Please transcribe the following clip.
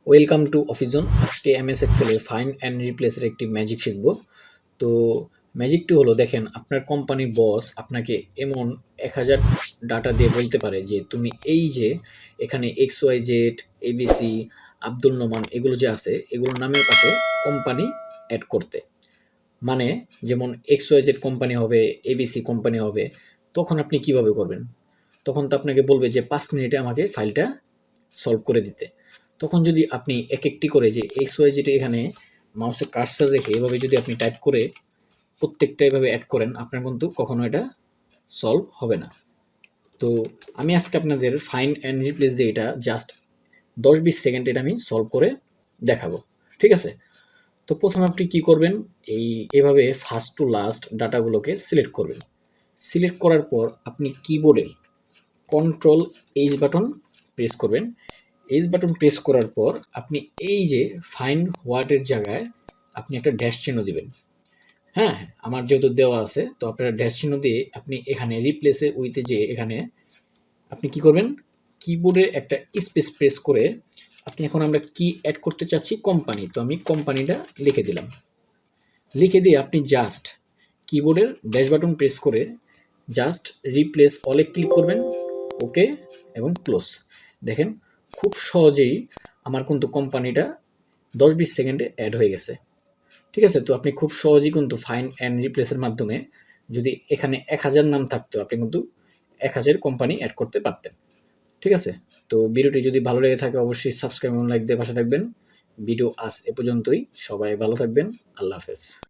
Welcome to office zone. আজকে msexcel এর find and রিপ্লেসের একটি ম্যাজিক শিখব। তো ম্যাজিকটি হলো, দেখেন আপনার কোম্পানির বস আপনাকে এমন 1000 ডাটা দিয়ে বলতে পারে যে তুমি এই যে এখানে XYZ ABC আব্দুল নোমান এগুলো যে আছে এগুলোর নামের পাশে কোম্পানি অ্যাড করতে, মানে যেমন XYZ কোম্পানি হবে, ABC কোম্পানি হবে। তখন আপনি কিভাবে করবেন? তখন তো আপনাকে বলবে যে 5 মিনিটে আমাকে ফাইলটা সলভ করে দিতে। তখন যদি আপনি এক একটি করে যে XYZ এখানে মাউসের কার্সার রেখে এভাবে যদি আপনি টাইপ করে প্রত্যেকটা এভাবে অ্যাড করেন, আপনার কিন্তু কখনো এটা সলভ হবে না। তো আমি আজকে আপনাদের ফাইন্ড অ্যান্ড রিপ্লেস দিয়ে এটা জাস্ট 10-20 সেকেন্ড এটা আমি সলভ করে দেখাবো, ঠিক আছে? তো প্রথমে আপনি কি করবেন, এভাবে ফার্স্ট টু লাস্ট ডাটাগুলোকে সিলেক্ট করবেন। সিলেক্ট করার পর আপনি কিবোর্ডের কন্ট্রোল এইচ বাটন প্রেস করবেন। এইচ বাটন প্রেস করার পর আপনি এই যে ফাইন্ড হোয়াটের জায়গায় আপনি একটা ড্যাশ চিহ্ন দিবেন। হ্যাঁ, আমার যেহেতু দেওয়া আছে, তো আপনারা ড্যাশ চিহ্ন দিয়ে আপনি এখানে রিপ্লেসে উইথে যে এখানে আপনি কি করবেন, কিবোর্ডে একটা স্পেস প্রেস করে আপনি এখন আমরা কি অ্যাড করতে চাচ্ছি, কোম্পানি। তো আমি কোম্পানিটা লিখে দিলাম। লিখে দিয়ে আপনি জাস্ট কিবোর্ডের ড্যাশ বাটন প্রেস করে জাস্ট রিপ্লেস অলে ক্লিক করবেন, ওকে এবং ক্লোজ। দেখেন খুব সহজেই আমার কিন্তু কোম্পানিটা 10-20 সেকেন্ডে অ্যাড হয়ে গেছে, ঠিক আছে? তো আপনি খুব সহজেই কিন্তু ফাইন্ড অ্যান্ড রিপ্লেসের মাধ্যমে, যদি এখানে 1000 নাম থাকতো আপনি কিন্তু 1000 কোম্পানি অ্যাড করতে পারতেন, ঠিক আছে? তো ভিডিওটি যদি ভালো লেগে থাকে অবশ্যই সাবস্ক্রাইব এবং লাইক দিয়ে পাশে থাকবেন। ভিডিও আজ এ পর্যন্তই, সবাই ভালো থাকবেন, আল্লাহ হাফেজ।